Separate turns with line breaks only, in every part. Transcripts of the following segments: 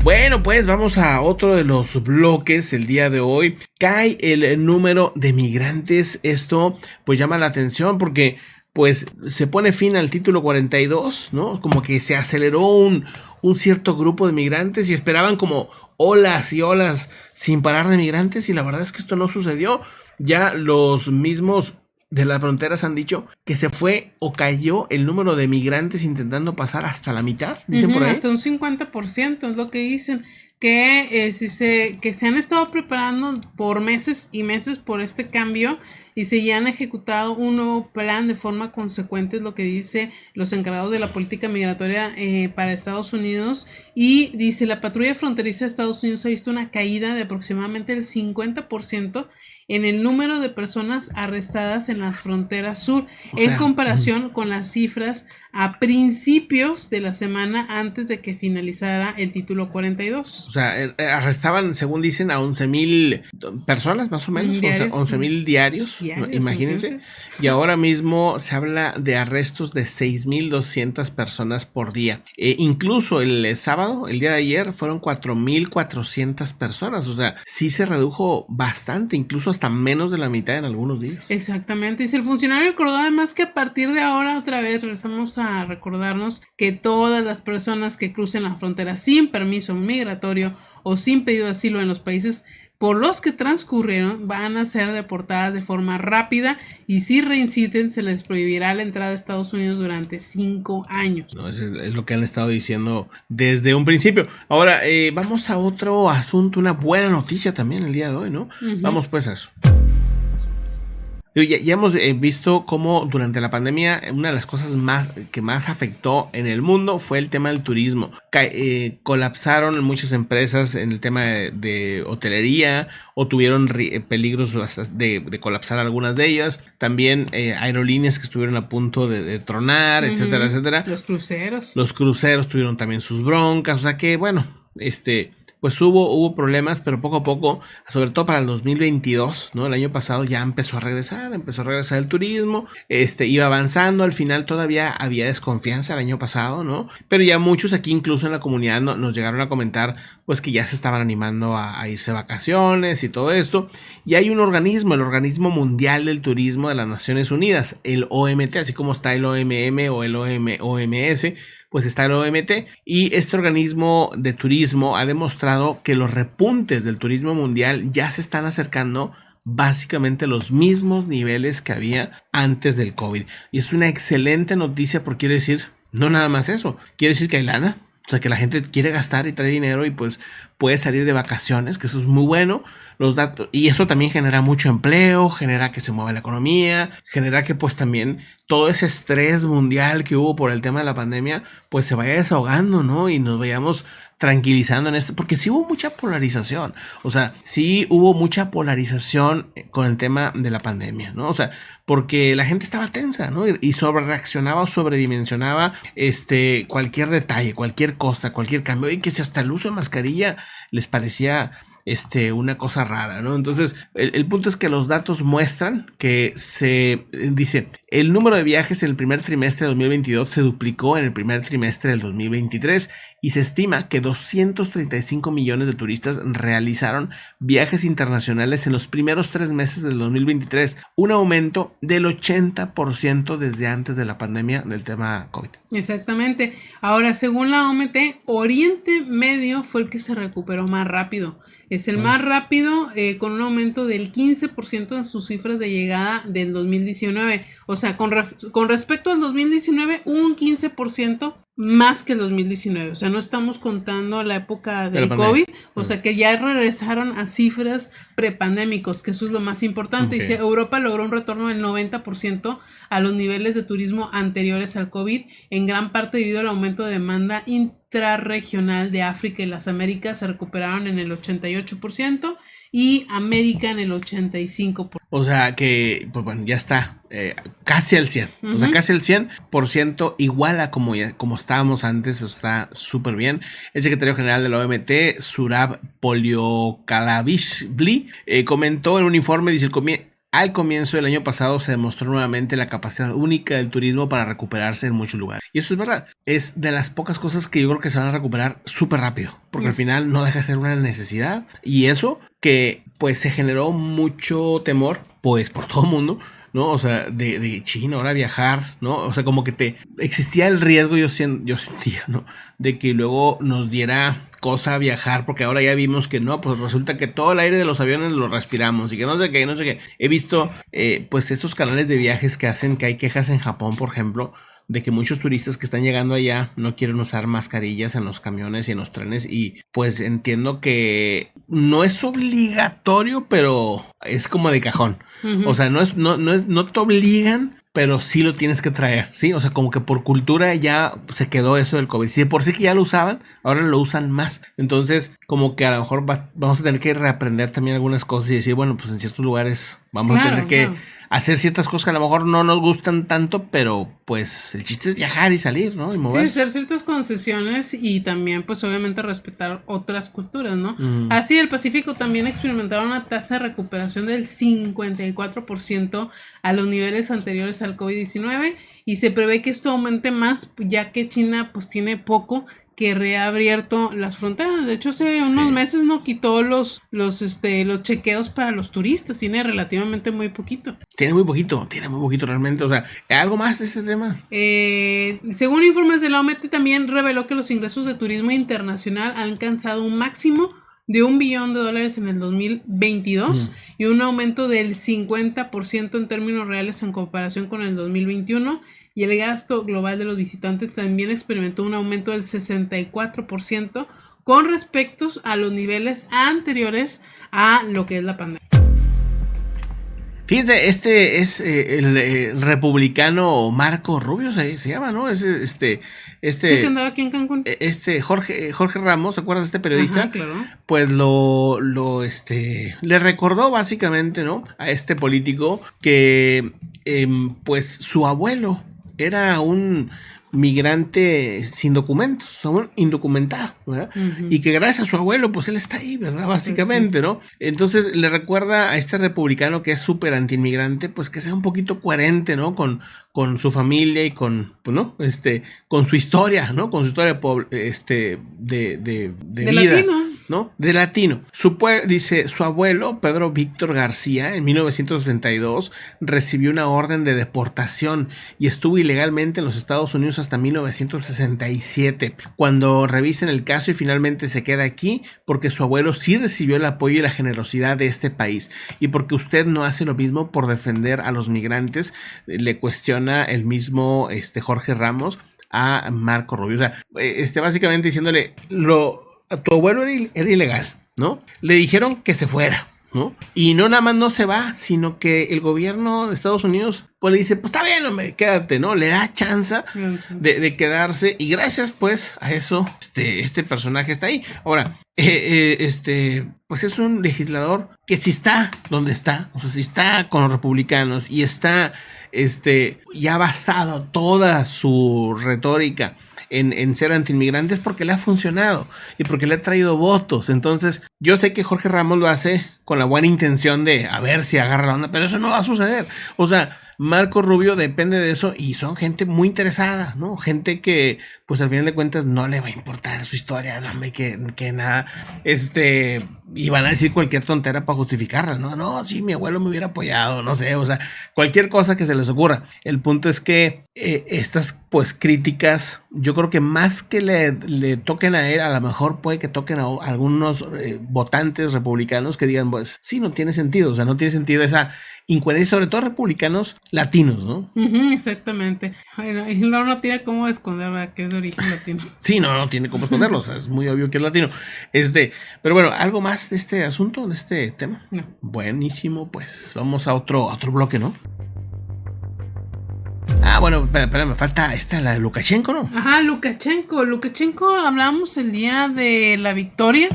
Bueno, pues vamos a otro de los bloques el día de hoy. Cae el número de migrantes. Esto pues llama la atención porque pues se pone fin al título 42, ¿no? Como que se aceleró un cierto grupo de migrantes y esperaban como olas y olas sin parar de migrantes, y la verdad es que esto no sucedió. Ya los mismos de las fronteras han dicho que se fue o cayó el número de migrantes intentando pasar hasta la mitad, dicen por ahí.
Hasta un 50% es lo que dicen, que se han estado preparando por meses y meses por este cambio y se ya han ejecutado un nuevo plan de forma consecuente, es lo que dice los encargados de la política migratoria para Estados Unidos. Y dice, la patrulla fronteriza de Estados Unidos ha visto una caída de aproximadamente el 50% en el número de personas arrestadas en las fronteras sur, en comparación con las cifras a principios de la semana antes de que finalizara el título 42.
O sea, arrestaban, según dicen, a 11,000 personas, más o menos,
Diarios.
11,000 diarios, imagínense. Y ahora mismo se habla de arrestos de 6,200 personas por día. Incluso el sábado, el día de ayer, fueron 4,400 personas. O sea, sí se redujo bastante, incluso hasta menos de la mitad en algunos días.
Exactamente. Dice el funcionario, recordó además que a partir de ahora otra vez regresamos a recordarnos que todas las personas que crucen la frontera sin permiso migratorio o sin pedido de asilo en los países por los que transcurrieron van a ser deportadas de forma rápida, y si reinciden se les prohibirá la entrada a Estados Unidos durante 5 años.
No, eso es lo que han estado diciendo desde un principio. Ahora, vamos a otro asunto, una buena noticia también el día de hoy, ¿no? Vamos pues a eso. Ya hemos visto cómo durante la pandemia una de las cosas que más afectó en el mundo fue el tema del turismo. Colapsaron muchas empresas en el tema de hotelería, o tuvieron peligros de colapsar algunas de ellas. También aerolíneas que estuvieron a punto de tronar, etcétera, etcétera.
Los
cruceros tuvieron también sus broncas. O sea que, bueno, pues hubo problemas, pero poco a poco, sobre todo para el 2022, ¿no? El año pasado ya empezó a regresar el turismo, iba avanzando. Al final todavía había desconfianza el año pasado, ¿no? Pero ya muchos aquí, incluso en la comunidad, nos llegaron a comentar, pues, que ya se estaban animando a irse de vacaciones y todo esto. Y hay un organismo, el Organismo Mundial del Turismo de las Naciones Unidas, el OMT, así como está el OMM o el OMS, pues está el OMT, y este organismo de turismo ha demostrado que los repuntes del turismo mundial ya se están acercando básicamente a los mismos niveles que había antes del COVID. Y es una excelente noticia, porque quiere decir, no nada más eso, quiere decir que hay lana, o sea, que la gente quiere gastar y trae dinero y pues puede salir de vacaciones, que eso es muy bueno. Los datos, y eso también genera mucho empleo, genera que se mueva la economía, genera que pues también todo ese estrés mundial que hubo por el tema de la pandemia pues se vaya desahogando, ¿no? Y nos vayamos tranquilizando en esto, porque sí hubo mucha polarización. O sea, sí hubo mucha polarización con el tema de la pandemia, ¿no? O sea, porque la gente estaba tensa, ¿no? Y sobrereaccionaba o sobredimensionaba cualquier detalle, cualquier cosa, cualquier cambio, y que si hasta el uso de mascarilla les parecía una cosa rara, ¿no? Entonces, el punto es que los datos muestran que dice, el número de viajes en el primer trimestre de 2022 se duplicó en el primer trimestre del 2023, y se estima que 235 millones de turistas realizaron viajes internacionales en los primeros 3 meses del 2023, un aumento del 80% desde antes de la pandemia del tema COVID.
Exactamente. Ahora, según la OMT, Oriente Medio fue el que se recuperó más rápido. Es el más rápido, con un aumento del 15% en sus cifras de llegada del 2019. O sea, con respecto al 2019, un 15% más que el 2019. O sea, no estamos contando la época del COVID. O sea, que ya regresaron a cifras prepandémicos, que eso es lo más importante. Okay. Y Europa logró un retorno del 90% a los niveles de turismo anteriores al COVID, en gran parte debido al aumento de demanda intrarregional de África y las Américas. Se recuperaron en el 88% y América en el 85%.
O sea que, pues bueno, ya está casi al 100%. O sea, casi al 100% igual a como estábamos antes. Está súper bien. El secretario general de la OMT, Zurab Poliokalashvili, comentó en un informe, dice, al comienzo del año pasado se demostró nuevamente la capacidad única del turismo para recuperarse en muchos lugares. Y eso es verdad, es de las pocas cosas que yo creo que se van a recuperar súper rápido, porque al final no deja de ser una necesidad, y eso que pues se generó mucho temor pues por todo el mundo, ¿no? O sea, de China, ahora viajar, ¿no? O sea, como que existía el riesgo, yo sentía, ¿no? De que luego nos diera cosa viajar, porque ahora ya vimos que no, pues resulta que todo el aire de los aviones lo respiramos y que no sé qué, no sé qué. He visto, pues estos canales de viajes que hacen que hay quejas en Japón, por ejemplo, de que muchos turistas que están llegando allá no quieren usar mascarillas en los camiones y en los trenes, y pues entiendo que no es obligatorio, pero es como de cajón. O sea, no te obligan, pero sí lo tienes que traer, ¿sí? O sea, como que por cultura ya se quedó eso del COVID. Si de por sí que ya lo usaban, ahora lo usan más. Entonces, como que a lo mejor vamos a tener que reaprender también algunas cosas y decir, bueno, pues en ciertos lugares vamos a tener que hacer ciertas cosas que a lo mejor no nos gustan tanto, pero pues el chiste es viajar y salir, ¿no? Y moverse.
Sí, hacer ciertas concesiones y también pues obviamente respetar otras culturas, ¿no? Así el Pacífico también experimentaron una tasa de recuperación del 54% a los niveles anteriores al COVID-19, y se prevé que esto aumente más ya que China pues tiene poco que reabierto las fronteras. De hecho, hace unos meses no quitó los chequeos para los turistas. Tiene relativamente muy poquito.
Tiene muy poquito realmente. O sea, ¿algo más de este tema?
Según informes de la OMT, también reveló que los ingresos de turismo internacional han alcanzado un máximo de $1 billón en el 2022 y un aumento del 50% en términos reales en comparación con el 2021, y el gasto global de los visitantes también experimentó un aumento del 64% con respecto a los niveles anteriores a lo que es la pandemia.
Fíjense, este es el republicano Marco Rubio, se llama, ¿no? Sí,
que andaba aquí en Cancún.
Jorge Ramos, ¿te acuerdas de este periodista?
Ajá, claro.
Pues le recordó básicamente, ¿no? A este político que, pues su abuelo era un migrante sin documentos, un indocumentado, ¿verdad? Y que gracias a su abuelo, pues él está ahí, ¿verdad? Básicamente, ¿no? Entonces le recuerda a este republicano que es súper antiinmigrante, pues que sea un poquito coherente, ¿no? Con su familia y con, pues, ¿no? Con su historia, ¿no? Con su historia de vida.
Latino.
¿No? De latino. Dice, su abuelo, Pedro Víctor García, en 1962, recibió una orden de deportación y estuvo ilegalmente en los Estados Unidos hasta 1967. Cuando revisan el caso y finalmente se queda aquí, porque su abuelo sí recibió el apoyo y la generosidad de este país. Y porque usted no hace lo mismo por defender a los migrantes, le cuestiona el mismo Jorge Ramos a Marco Rubio. O sea, básicamente diciéndole, tu abuelo era ilegal, ¿no? Le dijeron que se fuera, ¿no? Y no nada más no se va, sino que el gobierno de Estados Unidos pues le dice, pues está bien, hombre, quédate, ¿no? Le da chance de quedarse, y gracias pues a eso este personaje está ahí. Ahora, pues es un legislador que si está donde está, o sea, si está con los republicanos y está ya basado toda su retórica en ser antiinmigrantes, porque le ha funcionado y porque le ha traído votos. Entonces yo sé que Jorge Ramos lo hace con la buena intención de a ver si agarra la onda, pero eso no va a suceder. O sea, Marco Rubio depende de eso, y son gente muy interesada, ¿no? Gente que, pues al final de cuentas, no le va a importar su historia, no, que nada, y van a decir cualquier tontera para justificarla, ¿no? No, sí, mi abuelo me hubiera apoyado, no sé, o sea, cualquier cosa que se les ocurra. El punto es que estas, pues, críticas, yo creo que más que le toquen a él, a lo mejor puede que toquen a algunos votantes republicanos que digan, pues, sí, no tiene sentido, o sea, no tiene sentido esa incoherencia, sobre todo republicanos latinos, ¿no?
Exactamente. Bueno, y no tiene cómo esconder, ¿verdad?, que es de origen latino.
Sí, no tiene cómo esconderlo, o sea, es muy obvio que es latino. Pero bueno, ¿algo más de este asunto, de este tema?
No.
Buenísimo, pues vamos a otro bloque, ¿no? Ah, bueno, espera, me falta la de Lukashenko, ¿no?
Ajá, Lukashenko, hablamos el día de la victoria,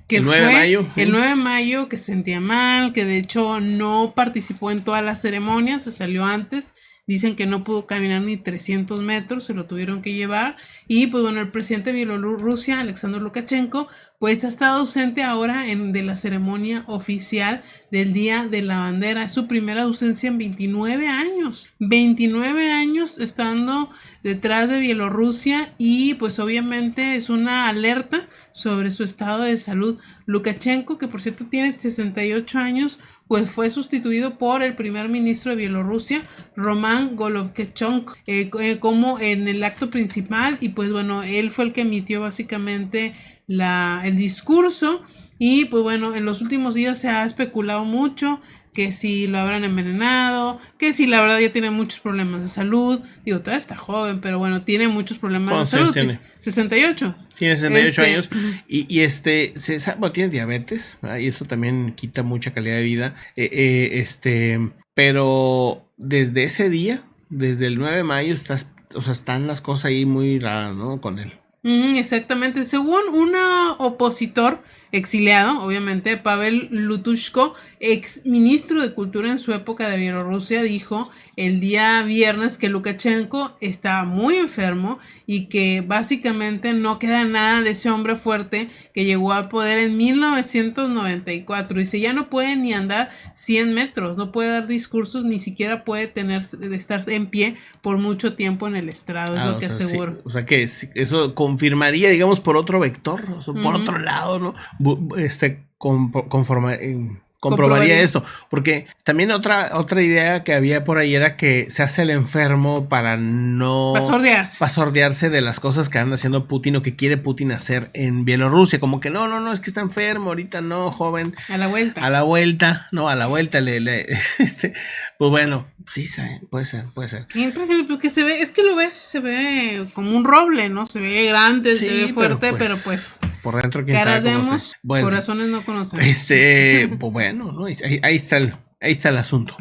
que
el 9 de mayo.
El 9 de mayo, que se sentía mal, que de hecho no participó en todas las ceremonias, se salió antes Dicen que no pudo caminar ni 300 metros, se lo tuvieron que llevar. Y pues bueno, el presidente de Bielorrusia, Alexander Lukashenko, pues ha estado ausente ahora de la ceremonia oficial del Día de la Bandera. Es su primera ausencia en 29 años. 29 años estando detrás de Bielorrusia, y pues obviamente es una alerta sobre su estado de salud. Lukashenko, que por cierto tiene 68 años, pues fue sustituido por el primer ministro de Bielorrusia, Roman Golokhchuk, como en el acto principal. Y pues bueno, él fue el que emitió básicamente el discurso. Y pues bueno, en los últimos días se ha especulado mucho que si lo habrán envenenado, que si la verdad ya tiene muchos problemas de salud. Digo, todavía está joven, pero bueno, tiene muchos problemas de salud.
Tiene?
68.
Tiene 68 años y bueno, tiene diabetes, ¿verdad? Y eso también quita mucha calidad de vida. Pero desde ese día, desde el 9 de mayo, están las cosas ahí muy raras, ¿no? Con él.
Exactamente. Según un opositor exiliado, obviamente, Pavel Lutushko, ex ministro de Cultura en su época de Bielorrusia, dijo el día viernes que Lukashenko estaba muy enfermo y que básicamente no queda nada de ese hombre fuerte que llegó al poder en 1994. Dice, ya no puede ni andar 100 metros, no puede dar discursos, ni siquiera puede estar en pie por mucho tiempo en el estrado, es lo que aseguro.
Sí. O sea que eso confirmaría, digamos, por otro vector, o sea, por otro lado, ¿no? Comprobaría esto, porque también otra idea que había por ahí era que se hace el enfermo para no pasordearse de las cosas que anda haciendo Putin o que quiere Putin hacer en Bielorrusia, como que no, es que está enfermo, ahorita no, joven.
A la vuelta,
pues bueno, sí, puede ser.
Impresionante, porque se ve como un roble, ¿no? Se ve grande, sí, se ve fuerte, pero pues
por dentro, quién sabe cómo
vemos, corazones no conocemos.
Pues bueno, ¿no? Ahí está el asunto.